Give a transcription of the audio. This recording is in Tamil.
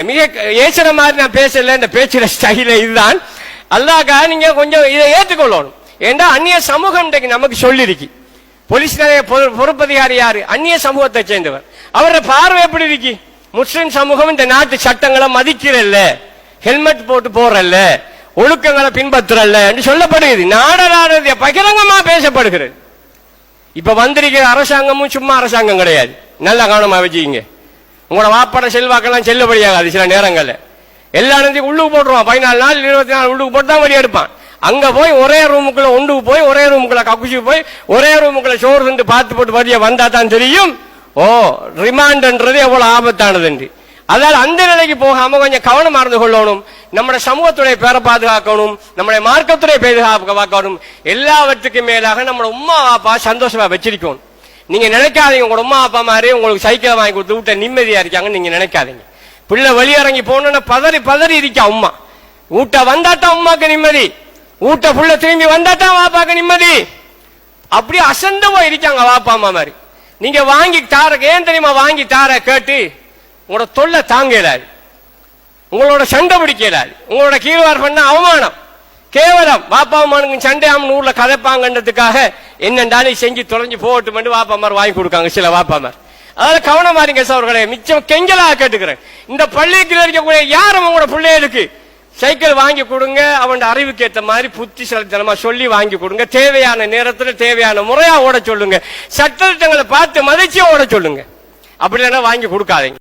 மிக ஏசுற மாதிரி நான் பேசல. இந்த பேச்சுற ஸ்டைல இதுதான். அல்லாஹ்க்காக நீங்க கொஞ்சம் இதை ஏற்றுக்கொள்ளணும். ஏண்டா அந்நிய சமூகம் இன்றைக்கு நமக்கு சொல்லிருக்கு. போலீஸ் நிலைய பொறுப்பதிகாரி யாரு? அந்நிய சமூகத்தை சேர்ந்தவர். அவரோட பார்வை எப்படி இருக்கு? முஸ்லிம் சமூகம் இந்த நாட்டு சட்டங்களை மதிக்கிறல்ல, ஹெல்மெட் போட்டு போறல்ல, ஒழுக்கங்களை பின்பற்றுறல்ல என்று சொல்லப்படுகிறது. நாடராட பகிரங்கமா பேசப்படுகிறது. இப்ப வந்திருக்கிற அரசாங்கமும் சும்மா அரசாங்கம் கிடையாது. நல்லா கவனமா வச்சுக்கிங்க. உங்களோட வாப்பட செல்வாக்கெல்லாம் செல்லுபடியாகாது. சில நேரங்கள்ல எல்லா நேரத்தையும் உள்ளுக்கு போட்டுருவான். 14 நாள் 24 உள்ளுக்கு போட்டு தான் வழி எடுப்பான். அங்க போய் ஒரே ரூமுக்குள்ள ஒண்டுக்கு போய் ஒரே ரூமுக்குள்ள கக்குச்சி போய் ஒரே ரூமுக்குள்ள சோறு திண்டு பார்த்து போட்டு வழிய வந்தா தான் தெரியும் ஓ ரிமாண்ட்ன்றது எவ்வளவு ஆபத்தானது. அதனால அந்த நிலைக்கு போகாம கொஞ்சம் கவனம் மறந்து கொள்ளணும். நம்முடைய சமூகத்துடைய பேரை பாதுகாக்கணும், நம்முடைய மார்க்கத்துடைய பாதுகாக்கணும். எல்லாவற்றுக்கும் மேலாக நம்மளோட உம்மா அப்பா சந்தோஷமா வச்சிருக்கணும். நீங்க நினைக்காதீங்க உங்களோட உமா அப்பா மாதிரி உங்களுக்கு சைக்கிள் வாங்கி கொடுத்து விட்ட நிம்மதியா இருக்காங்க. நீங்க நினைக்காதீங்க. பிள்ளை வெளியிறங்கி போனோன்னா பதறி பதறி இருக்கா உமா. ஊட்ட வந்தாத்தான் உமாக்கு நிம்மதி, ஊட்ட புள்ள திரும்பி வந்தாத்தான் வாப்பாக்கு நிம்மதி. அப்படியே அசந்து போய் இருக்காங்க வாப்பா அம்மா மாதிரி. நீங்க வாங்கி தார ஏன் தெரியுமா வாங்கி தார கேட்டு உங்களோட தொல்லை தாங்கலாது, உங்களோட சண்டை பிடிக்கலாது, உங்களோட கீழ்வார் பண்ண அவமானம் கேவலம். வாப்பா அம்மானுக்கு சண்டை ஆமன் ஊர்ல கதைப்பாங்கன்றதுக்காக என்னண்டாலும் செஞ்சு தொலைஞ்சு போகட்டும் வாப்பாமார் வாங்கி கொடுக்காங்க சில வாப்பாமார். அதாவது கவனமா இருங்க சோர்களே. மிச்சம் கெஞ்சலா கேட்டுக்கிறேன். இந்த பள்ளிக்கு இருக்கக்கூடிய யாரும் உங்களோட பிள்ளைகளுக்கு சைக்கிள் வாங்கி கொடுங்க. அவன் அறிவுக்கு ஏற்ற மாதிரி புத்திசாலித்தனமா சொல்லி வாங்கி கொடுங்க. தேவையான நேரத்துல தேவையான முறையா ஓட சொல்லுங்க. சட்டத்திட்டங்களை பார்த்து மதிச்சு ஓட சொல்லுங்க. அப்படி இல்லைன்னா வாங்கி கொடுக்காதீங்க.